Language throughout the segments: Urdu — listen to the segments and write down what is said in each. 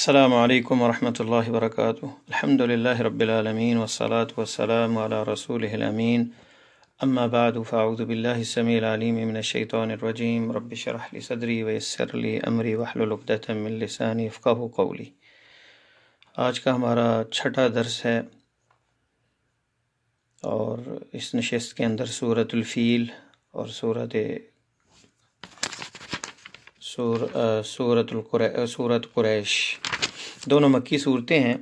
السلام علیکم ورحمۃ اللہ وبرکاتہ۔ الحمد للہ رب العالمین والصلاة والسلام علی رسولہ الامین، اما بعد فاعوذ باللہ السمیع العلیم من الشیطان الرجیم، رب اشرح لی صدری ویسر لی امری واحلل عقدۃ من لسانی یفقہوا قولی۔ آج کا ہمارا چھٹا درس ہے اور اس نشست کے اندر سورۃ الفیل اور سورۃ قریش دونوں مکی صورتیں ہیں۔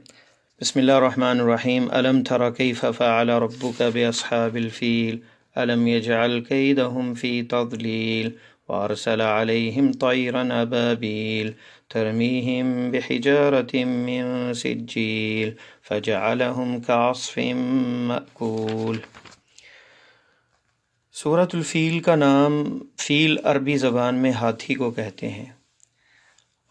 بسم اللہ الرحمن الرحیم۔ الم تر کیف فعل ربک باصحاب الفیل الم یجعل کیدہم فی تضلیل وارسل علیہم طیرا ابابیل ترمیہم بحجارۃ من سجیل فجعلہم کعصف مأکول۔ سورۃ الفیل کا نام فیل عربی زبان میں ہاتھی کو کہتے ہیں،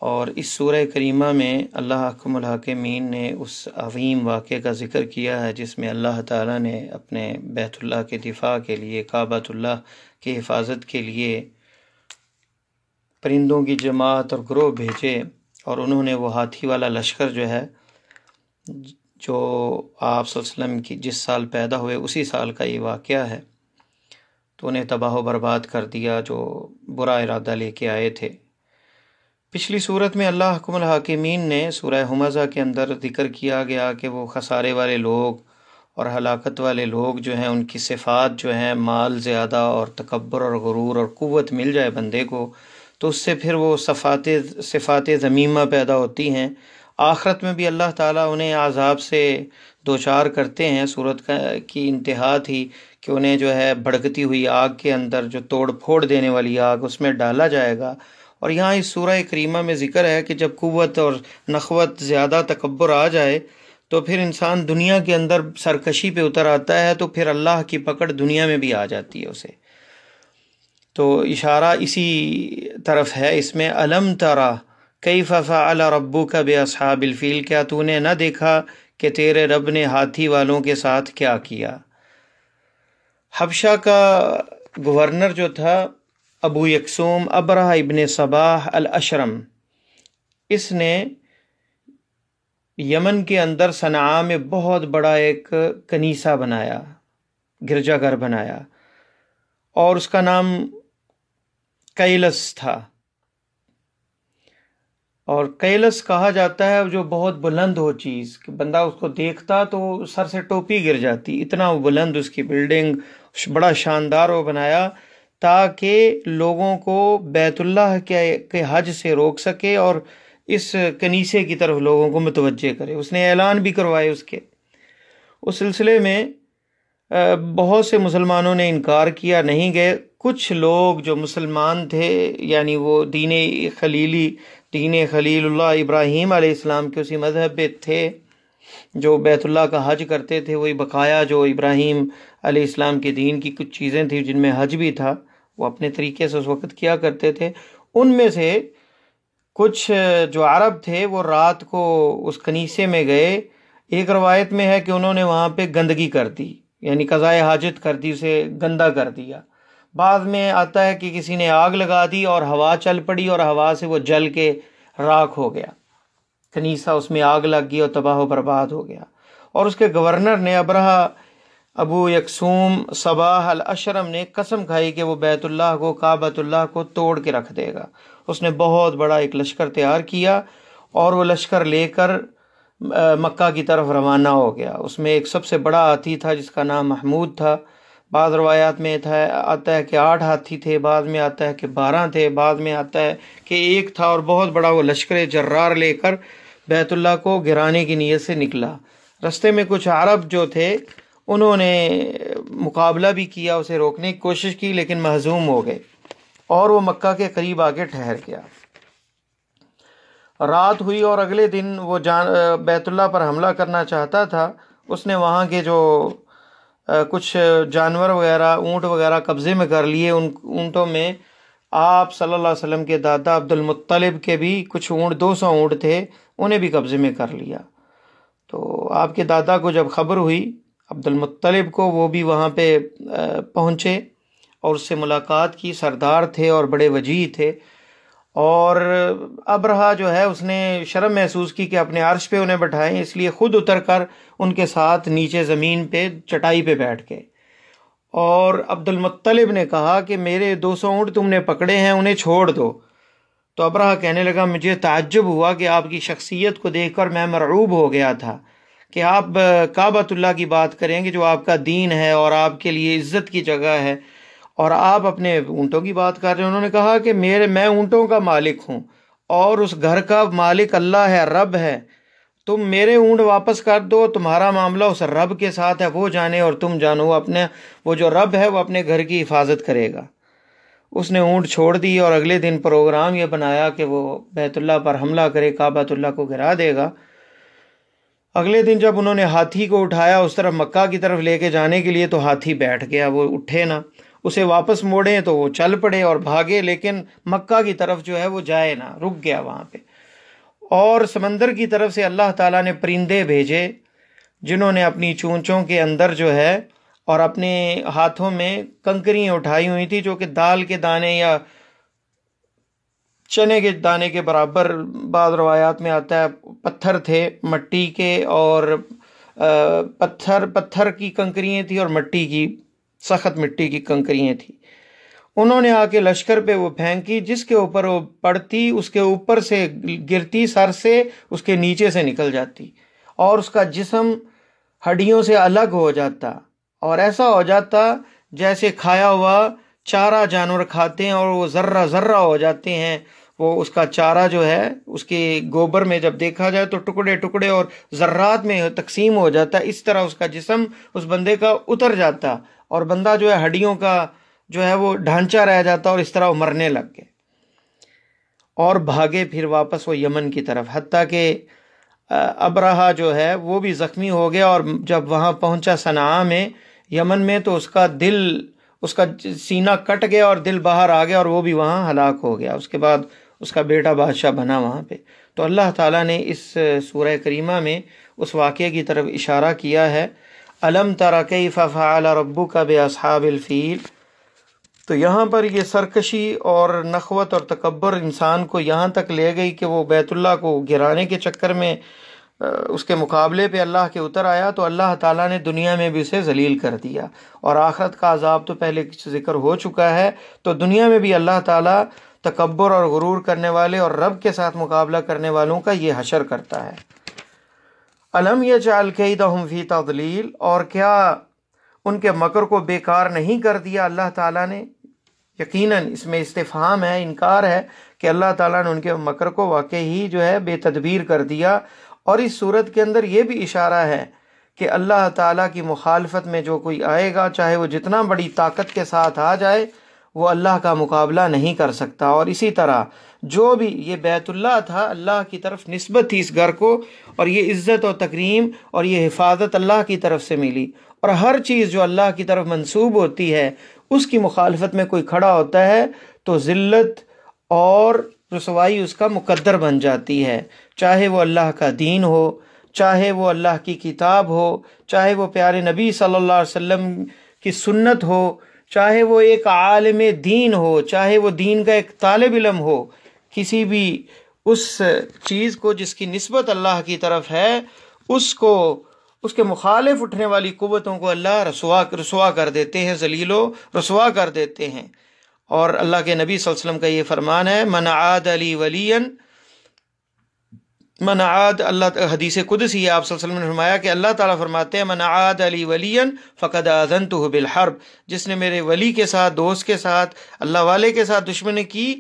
اور اس سورہ کریمہ میں اللہ احکم الحاکمین نے اس عظیم واقعے کا ذکر کیا ہے جس میں اللہ تعالیٰ نے اپنے بیت اللہ کے دفاع کے لیے، کعبۃ اللہ کی حفاظت کے لیے پرندوں کی جماعت اور گروہ بھیجے، اور انہوں نے وہ ہاتھی والا لشکر جو ہے، جو آپ صلی اللہ علیہ وسلم کی جس سال پیدا ہوئے اسی سال کا یہ واقعہ ہے، تو انہیں تباہ و برباد کر دیا جو برا ارادہ لے کے آئے تھے۔ پچھلی صورت میں اللہ حکم الحاکمین نے سورہ ہمزہ کے اندر ذکر کیا گیا کہ وہ خسارے والے لوگ اور ہلاکت والے لوگ جو ہیں، ان کی صفات جو ہیں، مال زیادہ اور تکبر اور غرور اور قوت مل جائے بندے کو تو اس سے پھر وہ صفات ذمیمہ پیدا ہوتی ہیں۔ آخرت میں بھی اللہ تعالیٰ انہیں عذاب سے دوچار کرتے ہیں۔ صورت کی انتہا تھی کہ انہیں جو ہے بھڑکتی ہوئی آگ کے اندر، جو توڑ پھوڑ دینے والی آگ، اس میں ڈالا جائے گا۔ اور یہاں اس سورہ کریمہ میں ذکر ہے کہ جب قوت اور نخوت، زیادہ تکبر آ جائے تو پھر انسان دنیا کے اندر سرکشی پہ اتر آتا ہے، تو پھر اللہ کی پکڑ دنیا میں بھی آ جاتی ہے اسے۔ تو اشارہ اسی طرف ہے اس میں۔ الم ترا کیف فعل ربک باصحاب الفیل، کیا تو نے نہ دیکھا کہ تیرے رب نے ہاتھی والوں کے ساتھ کیا کیا؟ حبشہ کا گورنر جو تھا ابو یکسوم ابرہہ ابن صباح الاشرم، اس نے یمن کے اندر صنعاء میں بہت بڑا ایک کنیسہ بنایا، گرجا گھر بنایا، اور اس کا نام کیلس تھا۔ اور کیلس کہا جاتا ہے جو بہت بلند ہو چیز، کہ بندہ اس کو دیکھتا تو سر سے ٹوپی گر جاتی، اتنا وہ بلند اس کی بلڈنگ، بڑا شاندار وہ بنایا تاکہ لوگوں کو بیت اللہ کے حج سے روک سکے اور اس کنیسے کی طرف لوگوں کو متوجہ کرے۔ اس نے اعلان بھی کروائے اس کے۔ اس سلسلے میں بہت سے مسلمانوں نے انکار کیا، نہیں گئے۔ کچھ لوگ جو مسلمان تھے، یعنی وہ دین خلیل اللہ ابراہیم علیہ السلام کے اسی مذہب پہ تھے، جو بیت اللہ کا حج کرتے تھے، وہی بقایا جو ابراہیم علیہ السلام کے دین کی کچھ چیزیں تھیں جن میں حج بھی تھا، وہ اپنے طریقے سے اس وقت کیا کرتے تھے۔ ان میں سے کچھ جو عرب تھے وہ رات کو اس کنیسے میں گئے۔ ایک روایت میں ہے کہ انہوں نے وہاں پہ گندگی کر دی، یعنی قضائے حاجت کر دی، اسے گندا کر دیا۔ بعد میں آتا ہے کہ کسی نے آگ لگا دی اور ہوا چل پڑی، اور ہوا سے وہ جل کے راکھ ہو گیا کنیسہ، اس میں آگ لگ گئی اور تباہ و برباد ہو گیا۔ اور اس کے گورنر نے ابرہہ ابو یکسوم صباح الاشرم نے قسم کھائی کہ وہ بیت اللہ کو، کعبۃ اللہ کو توڑ کے رکھ دے گا۔ اس نے بہت بڑا ایک لشکر تیار کیا اور وہ لشکر لے کر مکہ کی طرف روانہ ہو گیا۔ اس میں ایک سب سے بڑا ہاتھی تھا جس کا نام محمود تھا۔ بعض روایات میں آتا ہے کہ 8 ہاتھی تھے، بعض میں آتا ہے کہ 12 تھے، بعض میں آتا ہے کہ 1 تھا، اور بہت بڑا وہ لشکر جرار لے کر بیت اللہ کو گرانے کی نیت سے نکلا۔ رستے میں کچھ عرب جو تھے انہوں نے مقابلہ بھی کیا، اسے روکنے کی کوشش کی، لیکن مہزوم ہو گئے اور وہ مکہ کے قریب آ کے ٹھہر گیا۔ رات ہوئی اور اگلے دن وہ بیت اللہ پر حملہ کرنا چاہتا تھا۔ اس نے وہاں کے جو کچھ جانور وغیرہ، اونٹ وغیرہ قبضے میں کر لیے۔ ان اونٹوں میں آپ صلی اللہ علیہ وسلم کے دادا عبد المطلب کے بھی کچھ اونٹ، 200 اونٹ تھے، انہیں بھی قبضے میں کر لیا۔ تو آپ کے دادا کو جب خبر ہوئی عبد المطلب کو، وہ بھی وہاں پہ پہنچے اور اس سے ملاقات کی۔ سردار تھے اور بڑے وجیح تھے، اور ابرہہ جو ہے اس نے شرم محسوس کی کہ اپنے عرش پہ انہیں بٹھائیں، اس لیے خود اتر کر ان کے ساتھ نیچے زمین پہ چٹائی پہ بیٹھ گئے۔ اور عبد المطلب نے کہا کہ میرے 200 اونٹ تم نے پکڑے ہیں، انہیں چھوڑ دو۔ تو ابرہہ کہنے لگا مجھے تعجب ہوا کہ آپ کی شخصیت کو دیکھ کر میں مرعوب ہو گیا تھا کہ آپ کعبۃ اللہ کی بات کریں گے جو آپ کا دین ہے اور آپ کے لیے عزت کی جگہ ہے، اور آپ اپنے اونٹوں کی بات کر رہے ہیں۔ انہوں نے کہا کہ میں اونٹوں کا مالک ہوں اور اس گھر کا مالک اللہ ہے، رب ہے، تم میرے اونٹ واپس کر دو، تمہارا معاملہ اس رب کے ساتھ ہے، وہ جانے اور تم جانو، وہ جو رب ہے وہ اپنے گھر کی حفاظت کرے گا۔ اس نے اونٹ چھوڑ دی اور اگلے دن پروگرام یہ بنایا کہ وہ بیت اللہ پر حملہ کرے، کعبۃ اللہ کو گرا دے گا۔ اگلے دن جب انہوں نے ہاتھی کو اٹھایا اس طرف مکہ کی طرف لے کے جانے کے لیے تو ہاتھی بیٹھ گیا، وہ اٹھے نہ، اسے واپس موڑیں تو وہ چل پڑے اور بھاگے، لیکن مکہ کی طرف جو ہے وہ جائے نہ، رک گیا وہاں پہ۔ اور سمندر کی طرف سے اللہ تعالیٰ نے پرندے بھیجے جنہوں نے اپنی چونچوں کے اندر جو ہے اور اپنے ہاتھوں میں کنکریاں اٹھائی ہوئی تھی جو کہ دال کے دانے یا چنے کے دانے کے برابر، بعض روایات میں آتا ہے پتھر تھے مٹی کے، اور پتھر کی کنکریاں تھیں اور مٹی کی، سخت مٹی کی کنکریاں تھیں۔ انہوں نے آ کے لشکر پہ وہ پھینکی، جس کے اوپر وہ پڑتی اس کے اوپر سے گرتی، سر سے اس کے نیچے سے نکل جاتی اور اس کا جسم ہڈیوں سے الگ ہو جاتا، اور ایسا ہو جاتا جیسے کھایا ہوا چارہ جانور کھاتے ہیں اور وہ ذرہ ذرہ ہو جاتے ہیں، وہ اس کا چارہ جو ہے اس کے گوبر میں جب دیکھا جائے تو ٹکڑے ٹکڑے اور ذرات میں تقسیم ہو جاتا، اس طرح اس کا جسم اس بندے کا اتر جاتا اور بندہ جو ہے ہڈیوں کا جو ہے وہ ڈھانچہ رہ جاتا، اور اس طرح وہ مرنے لگ گئے اور بھاگے پھر واپس وہ یمن کی طرف، حتیٰ کہ ابرہہ جو ہے وہ بھی زخمی ہو گیا، اور جب وہاں پہنچا صنعاء میں یمن میں تو اس کا سینہ کٹ گیا اور دل باہر آ گیا اور وہ بھی وہاں ہلاک ہو گیا۔ اس کے بعد اس کا بیٹا بادشاہ بنا وہاں پہ۔ تو اللہ تعالیٰ نے اس سورہ کریمہ میں اس واقعے کی طرف اشارہ کیا ہے، الم تر کیف فعل ربک باصحاب الفیل۔ تو یہاں پر یہ سرکشی اور نخوت اور تکبر انسان کو یہاں تک لے گئی کہ وہ بیت اللہ کو گرانے کے چکر میں اس کے مقابلے پہ اللہ کے اتر آیا، تو اللہ تعالیٰ نے دنیا میں بھی اسے ذلیل کر دیا، اور آخرت کا عذاب تو پہلے ذکر ہو چکا ہے۔ تو دنیا میں بھی اللہ تعالیٰ تکبر اور غرور کرنے والے اور رب کے ساتھ مقابلہ کرنے والوں کا یہ حشر کرتا ہے۔ الم یجعل کیدہم فی تضلیل، اور کیا ان کے مکر کو بیکار نہیں کر دیا اللہ تعالیٰ نے؟ یقیناً اس میں استفہام ہے، انکار ہے کہ اللہ تعالیٰ نے ان کے مکر کو واقعی ہی جو ہے بے تدبیر کر دیا۔ اور اس صورت کے اندر یہ بھی اشارہ ہے کہ اللہ تعالیٰ کی مخالفت میں جو کوئی آئے گا، چاہے وہ جتنا بڑی طاقت کے ساتھ آ جائے، وہ اللہ کا مقابلہ نہیں کر سکتا۔ اور اسی طرح جو بھی یہ بیت اللہ تھا، اللہ کی طرف نسبت تھی اس گھر کو، اور یہ عزت و تکریم اور یہ حفاظت اللہ کی طرف سے ملی، اور ہر چیز جو اللہ کی طرف منسوب ہوتی ہے اس کی مخالفت میں کوئی کھڑا ہوتا ہے تو ذلت اور رسوائی اس کا مقدر بن جاتی ہے، چاہے وہ اللہ کا دین ہو، چاہے وہ اللہ کی کتاب ہو، چاہے وہ پیارے نبی صلی اللہ علیہ وسلم کی سنت ہو، چاہے وہ ایک عالم دین ہو، چاہے وہ دین کا ایک طالب علم ہو، کسی بھی اس چیز کو جس کی نسبت اللہ کی طرف ہے اس کے مخالف اٹھنے والی قوتوں کو اللہ رسوا کر دیتے ہیں، ذلیل و رسوا کر دیتے ہیں۔ اور اللہ کے نبی صلی اللہ علیہ وسلم کا یہ فرمان ہے، من عاد علی ولیا، من عاد، اللہ حدیث قدسی ہے، آپ صلی اللہ علیہ وسلم نے فرمایا کہ اللہ تعالیٰ فرماتے ہیں من عاد علی ولیا فقد آذنتہ بالحرب، جس نے میرے ولی کے ساتھ، دوست کے ساتھ، اللہ والے کے ساتھ دشمنی کی،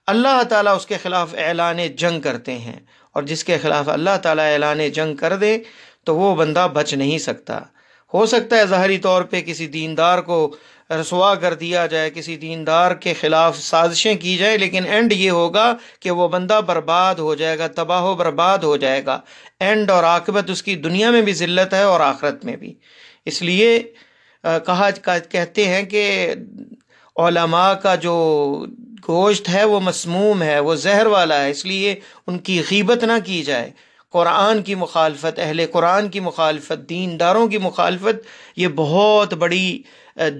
اللہ تعالیٰ اس کے خلاف اعلان جنگ کرتے ہیں، اور جس کے خلاف اللہ تعالیٰ اعلان جنگ کر دے تو وہ بندہ بچ نہیں سکتا۔ ہو سکتا ہے ظاہری طور پہ کسی دیندار کو رسوا کر دیا جائے، کسی دیندار کے خلاف سازشیں کی جائیں، لیکن اینڈ یہ ہوگا کہ وہ بندہ برباد ہو جائے گا، تباہ و برباد ہو جائے گا، اینڈ اور عاقبت اس کی دنیا میں بھی ذلت ہے اور آخرت میں بھی۔ اس لیے کہتے ہیں کہ علماء کا جو گوشت ہے وہ مسموم ہے، وہ زہر والا ہے، اس لیے ان کی غیبت نہ کی جائے۔ قرآن کی مخالفت، اہل قرآن کی مخالفت، دینداروں کی مخالفت، یہ بہت بڑی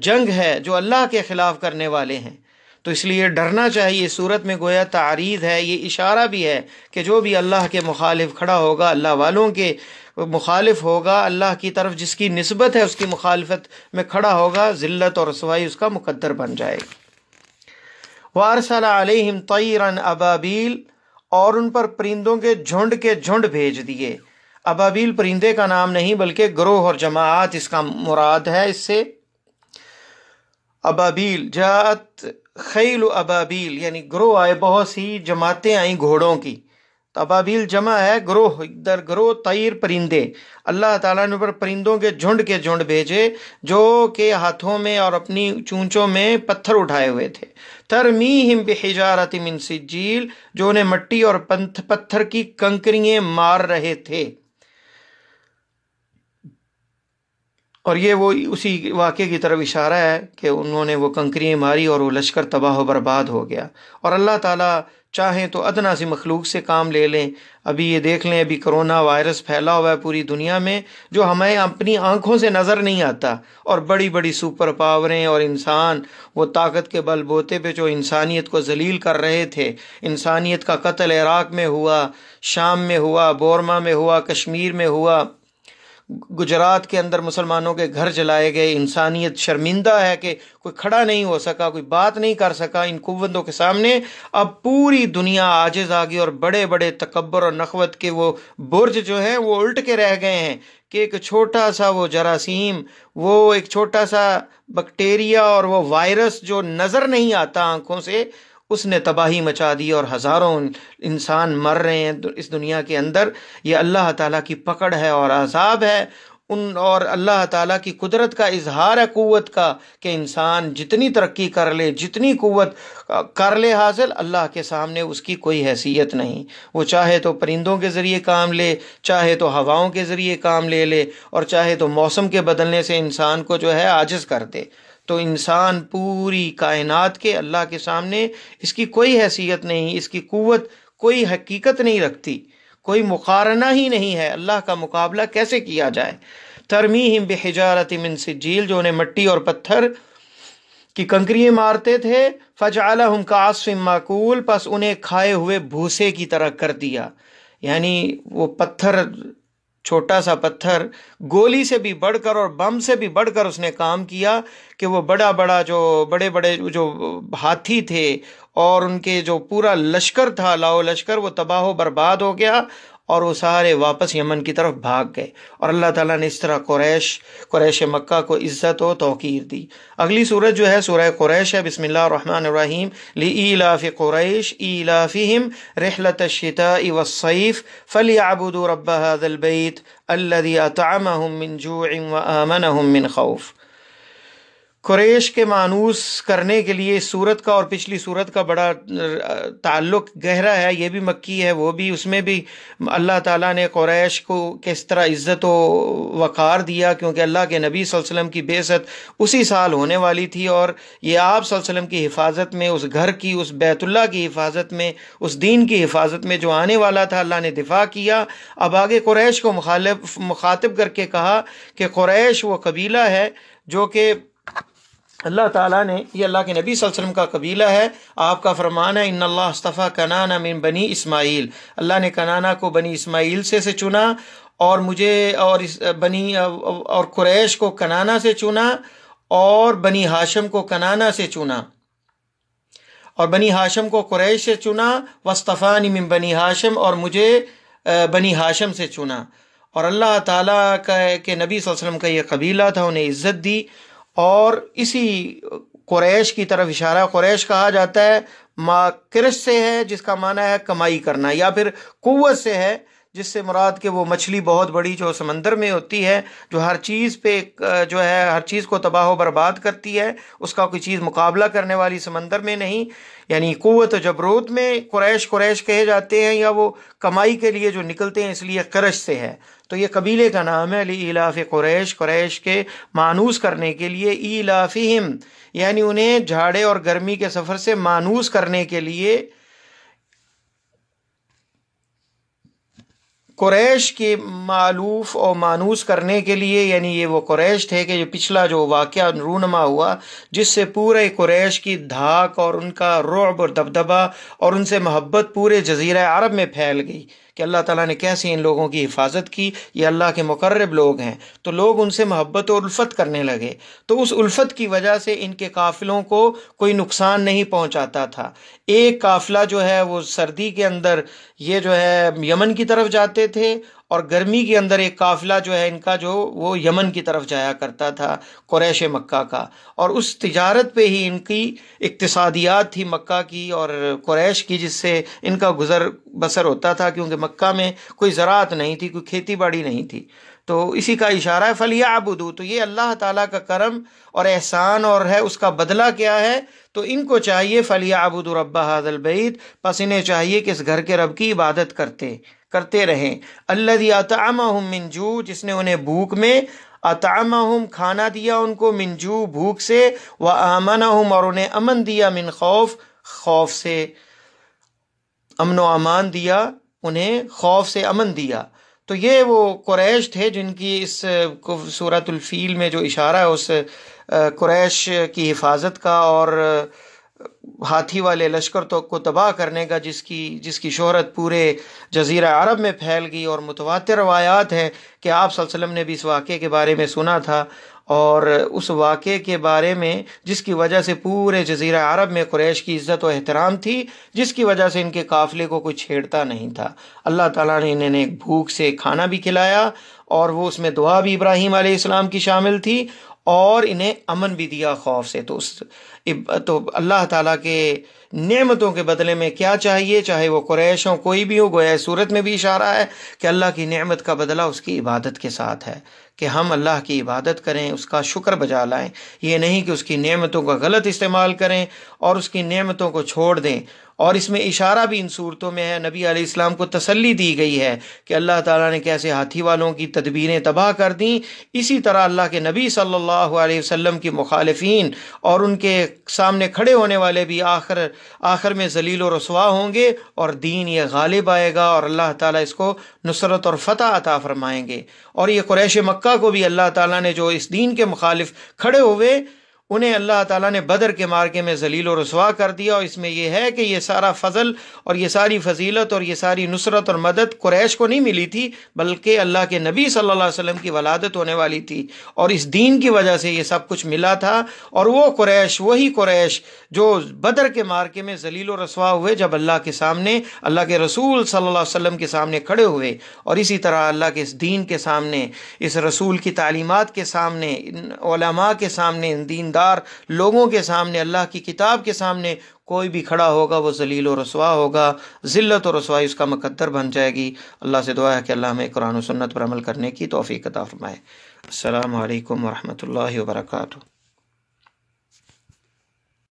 جنگ ہے جو اللہ کے خلاف کرنے والے ہیں۔ تو اس لیے ڈرنا چاہیے. صورت میں گویا تعریض ہے، یہ اشارہ بھی ہے کہ جو بھی اللہ کے مخالف کھڑا ہوگا، اللہ والوں کے مخالف ہوگا، اللہ کی طرف جس کی نسبت ہے اس کی مخالفت میں کھڑا ہوگا، ذلت اور رسوائی اس کا مقدر بن جائے گی. وَأَرْسَلَ عَلَيْهِمْ طَيْرًا أَبَابِيلَ، اور ان پر پرندوں کے جھنڈ بھیج دیے. ابابیل پرندے کا نام نہیں بلکہ گروہ اور جماعت اس کا مراد ہے. اس سے ابابیل جاءت خیل ابابیل، یعنی گروہ آئے، بہت سی جماعتیں آئیں گھوڑوں کی. تو ابابیل جمع ہے گروہ، در گروہ طیر پرندے. اللہ تعالیٰ نے پر پرندوں کے جھنڈ بھیجے جو کہ ہاتھوں میں اور اپنی چونچوں میں پتھر اٹھائے ہوئے تھے. ترمیہم بحجارۃ من سجیل، جو انہیں مٹی اور پتھر کی کنکریاں مار رہے تھے. اور یہ وہ اسی واقعے کی طرف اشارہ ہے کہ انہوں نے وہ کنکریاں ماری اور وہ لشکر تباہ و برباد ہو گیا. اور اللہ تعالیٰ چاہیں تو ادنا سی مخلوق سے کام لے لیں. ابھی یہ دیکھ لیں، ابھی کرونا وائرس پھیلا ہوا ہے پوری دنیا میں، جو ہمیں اپنی آنکھوں سے نظر نہیں آتا، اور بڑی بڑی سپر پاوریں اور انسان وہ طاقت کے بل بوتے پہ جو انسانیت کو ذلیل کر رہے تھے. انسانیت کا قتل عراق میں ہوا، شام میں ہوا، بورما میں ہوا، کشمیر میں ہوا، گجرات کے اندر مسلمانوں کے گھر جلائے گئے. انسانیت شرمندہ ہے کہ کوئی کھڑا نہیں ہو سکا، کوئی بات نہیں کر سکا ان قوتوں کے سامنے. اب پوری دنیا عاجز آ گئی، اور بڑے بڑے تکبر اور نخوت کے وہ برج جو ہیں وہ الٹ کے رہ گئے ہیں کہ ایک چھوٹا سا وہ جراثیم، وہ ایک چھوٹا سا بیکٹیریا اور وہ وائرس جو نظر نہیں آتا آنکھوں سے، اس نے تباہی مچا دی اور ہزاروں انسان مر رہے ہیں اس دنیا کے اندر. یہ اللہ تعالیٰ کی پکڑ ہے اور عذاب ہے اور اللہ تعالیٰ کی قدرت کا اظہار ہے، قوت کا، کہ انسان جتنی ترقی کر لے، جتنی قوت کر لے حاصل، اللہ کے سامنے اس کی کوئی حیثیت نہیں. وہ چاہے تو پرندوں کے ذریعے کام لے، چاہے تو ہواؤں کے ذریعے کام لے لے، اور چاہے تو موسم کے بدلنے سے انسان کو جو ہے عاجز کر دے. تو انسان پوری کائنات کے اللہ کے سامنے اس کی کوئی حیثیت نہیں، اس کی قوت کوئی حقیقت نہیں رکھتی، کوئی مقارنہ ہی نہیں ہے. اللہ کا مقابلہ کیسے کیا جائے؟ ترمیہم بحجارۃ من سجیل، جو انہیں مٹی اور پتھر کی کنکریاں مارتے تھے. فجعلہم کعصف ماکول، پس انہیں کھائے ہوئے بھوسے کی طرح کر دیا. یعنی وہ پتھر، چھوٹا سا پتھر، گولی سے بھی بڑھ کر اور بم سے بھی بڑھ کر اس نے کام کیا کہ وہ بڑے بڑے جو ہاتھی تھے اور ان کے جو پورا لشکر تھا، لاؤ لشکر، وہ تباہ و برباد ہو گیا اور وہ سارے واپس یمن کی طرف بھاگ گئے. اور اللہ تعالیٰ نے اس طرح قریش مکہ کو عزت و توقیر دی. اگلی سورت جو ہے سورہ قریش ہے. بسم اللہ الرحمن الرحیم. لإیلاف قریش ایلافہم رحلۃ الشتاء والصیف فلیعبدوا رب ھذا البیت الذی اطعمہم من جوع وآمنہم من خوف. قریش کے مانوس کرنے کے لیے اس صورت کا اور پچھلی صورت کا بڑا تعلق گہرا ہے. یہ بھی مکی ہے، وہ بھی، اس میں بھی اللہ تعالیٰ نے قریش کو کس طرح عزت و وقار دیا، کیونکہ اللہ کے نبی صلی اللہ علیہ وسلم کی بعثت اسی سال ہونے والی تھی، اور یہ آپ صلی اللہ علیہ وسلم کی حفاظت میں، اس گھر کی، اس بیت اللہ کی حفاظت میں، اس دین کی حفاظت میں جو آنے والا تھا، اللہ نے دفاع کیا. اب آگے قریش کو مخاطب کر کے کہا کہ قریش وہ قبیلہ ہے جو کہ اللہ تعالیٰ نے، یہ اللہ کے نبی صلی اللہ علیہ وسلم کا قبیلہ ہے. آپ کا فرمان ہے ان اللہ اصطفیٰ کنانہ من بنی اسماعیل، اللہ نے کنانہ کو بنی اسماعیل سے چنا، اور مجھے اور اور قریش کو کنانہ سے چنا، اور بنی ہاشم کو کنانہ سے چنا، اور بنی ہاشم کو قریش سے چنا. واصطفانی من بنی ہاشم، اور مجھے بنی ہاشم سے چنا. اور اللہ تعالیٰ کے نبی صلی اللہ علیہ وسلم کا یہ قبیلہ تھا، انہیں عزت دی. اور اسی قریش کی طرف اشارہ. قریش کہا جاتا ہے کرش سے ہے، جس کا معنی ہے کمائی کرنا، یا پھر قوت سے ہے، جس سے مراد کہ وہ مچھلی بہت بڑی جو سمندر میں ہوتی ہے، جو ہر چیز پہ جو ہے ہر چیز کو تباہ و برباد کرتی ہے، اس کا کوئی چیز مقابلہ کرنے والی سمندر میں نہیں. یعنی قوت و جبروت میں قریش کہے جاتے ہیں، یا وہ کمائی کے لیے جو نکلتے ہیں، اس لیے قرش سے ہے. تو یہ قبیلے کا نام ہے. لإیلاف قریش کے مانوس کرنے کے لیے. ایلافہم یعنی انہیں جھاڑے اور گرمی کے سفر سے مانوس کرنے کے لیے. قریش کے معلوف اور مانوس کرنے کے لیے، یعنی یہ وہ قریش تھے کہ جو پچھلا جو واقعہ رونما ہوا جس سے پورے قریش کی دھاک اور ان کا رعب اور دبدبہ اور ان سے محبت پورے جزیرہ عرب میں پھیل گئی کہ اللہ تعالیٰ نے کیسے ان لوگوں کی حفاظت کی، یہ اللہ کے مقرب لوگ ہیں، تو لوگ ان سے محبت اور الفت کرنے لگے۔ تو اس الفت کی وجہ سے ان کے قافلوں کو کوئی نقصان نہیں پہنچاتا تھا۔ ایک قافلہ جو ہے وہ سردی کے اندر یہ جو ہے یمن کی طرف جاتے تھے، اور گرمی کے اندر ایک قافلہ جو ہے ان کا جو وہ یمن کی طرف جایا کرتا تھا قریش مکہ کا، اور اس تجارت پہ ہی ان کی اقتصادیات تھی مکہ کی اور قریش کی، جس سے ان کا گزر بسر ہوتا تھا، کیونکہ مکہ میں کوئی زراعت نہیں تھی، کوئی کھیتی باڑی نہیں تھی۔ تو اسی کا اشارہ ہے فَلْيَعْبُدُوا، تو یہ اللہ تعالیٰ کا کرم اور احسان اور ہے، اس کا بدلہ کیا ہے؟ تو ان کو چاہیے فَلْيَعْبُدُوا رَبَّ هَذَا الْبَيْتِ، پس انہیں چاہیے کہ اس گھر کے رب کی عبادت کرتے رہیں۔ الَّذِي أَطْعَمَهُم مِّن جُوعٍ، جس نے انہیں بھوک میں، اطعمہم کھانا دیا ان کو، من جوع بھوک سے، وآمنہم اور انہیں امن دیا، من خوف خوف سے، امن و امان دیا انہیں، خوف سے امن دیا۔ تو یہ وہ قریش تھے جن کی اس سورۃ الفیل میں جو اشارہ ہے اس قریش کی حفاظت کا اور ہاتھی والے لشکر کو تباہ کرنے کا، جس کی شہرت پورے جزیرہ عرب میں پھیل گئی، اور متواتر روایات ہیں کہ آپ صلی اللہ علیہ وسلم نے بھی اس واقعے کے بارے میں سنا تھا، اور اس واقعے کے بارے میں جس کی وجہ سے پورے جزیرہ عرب میں قریش کی عزت و احترام تھی، جس کی وجہ سے ان کے قافلے کو کوئی چھیڑتا نہیں تھا۔ اللہ تعالیٰ نے انہیں بھوک سے کھانا بھی کھلایا، اور وہ اس میں دعا بھی ابراہیم علیہ السلام کی شامل تھی، اور انہیں امن بھی دیا خوف سے۔ تو اللہ تعالیٰ کے نعمتوں کے بدلے میں کیا چاہیے، چاہے وہ قریش ہوں کوئی بھی ہو، گویا صورت میں بھی اشارہ ہے کہ اللہ کی نعمت کا بدلہ اس کی عبادت کے ساتھ ہے، کہ ہم اللہ کی عبادت کریں، اس کا شکر بجا لائیں، یہ نہیں کہ اس کی نعمتوں کا غلط استعمال کریں اور اس کی نعمتوں کو چھوڑ دیں۔ اور اس میں اشارہ بھی ان صورتوں میں ہے، نبی علیہ السلام کو تسلی دی گئی ہے کہ اللہ تعالیٰ نے کیسے ہاتھی والوں کی تدبیریں تباہ کر دیں، اسی طرح اللہ کے نبی صلی اللہ علیہ وسلم کی مخالفین اور ان کے سامنے کھڑے ہونے والے بھی آخر میں ذلیل و رسوا ہوں گے، اور دین یہ غالب آئے گا، اور اللہ تعالیٰ اس کو نصرت اور فتح عطا فرمائیں گے۔ اور یہ قریش مکہ کو بھی اللہ تعالیٰ نے جو اس دین کے مخالف کھڑے ہوئے، انہیں اللہ تعالیٰ نے بدر کے مارکے میں ذلیل و رسوا کر دیا، اور اس میں یہ ہے کہ یہ سارا فضل اور یہ ساری فضیلت اور یہ ساری نصرت اور مدد قریش کو نہیں ملی تھی، بلکہ اللہ کے نبی صلی اللہ علیہ وسلم کی ولادت ہونے والی تھی، اور اس دین کی وجہ سے یہ سب کچھ ملا تھا۔ اور وہ قریش، وہی قریش جو بدر کے مارکے میں ذلیل و رسوا ہوئے، جب اللہ کے سامنے، اللہ کے رسول صلی اللہ علیہ وسلم کے سامنے کھڑے ہوئے، اور اسی طرح اللہ کے اس دین کے سامنے، اس رسول کی تعلیمات کے سامنے، علماء کے سامنے، دیندار لوگوں کے سامنے، اللہ کی کتاب کے سامنے کوئی بھی کھڑا ہوگا وہ ذلیل و رسوا ہوگا، ذلت و رسوائی اس کا مقدر بن جائے گی۔ اللہ سے دعا ہے کہ اللہ ہمیں قرآن و سنت پر عمل کرنے کی توفیق عطا فرمائے۔ السلام علیکم ورحمۃ اللہ وبرکاتہ۔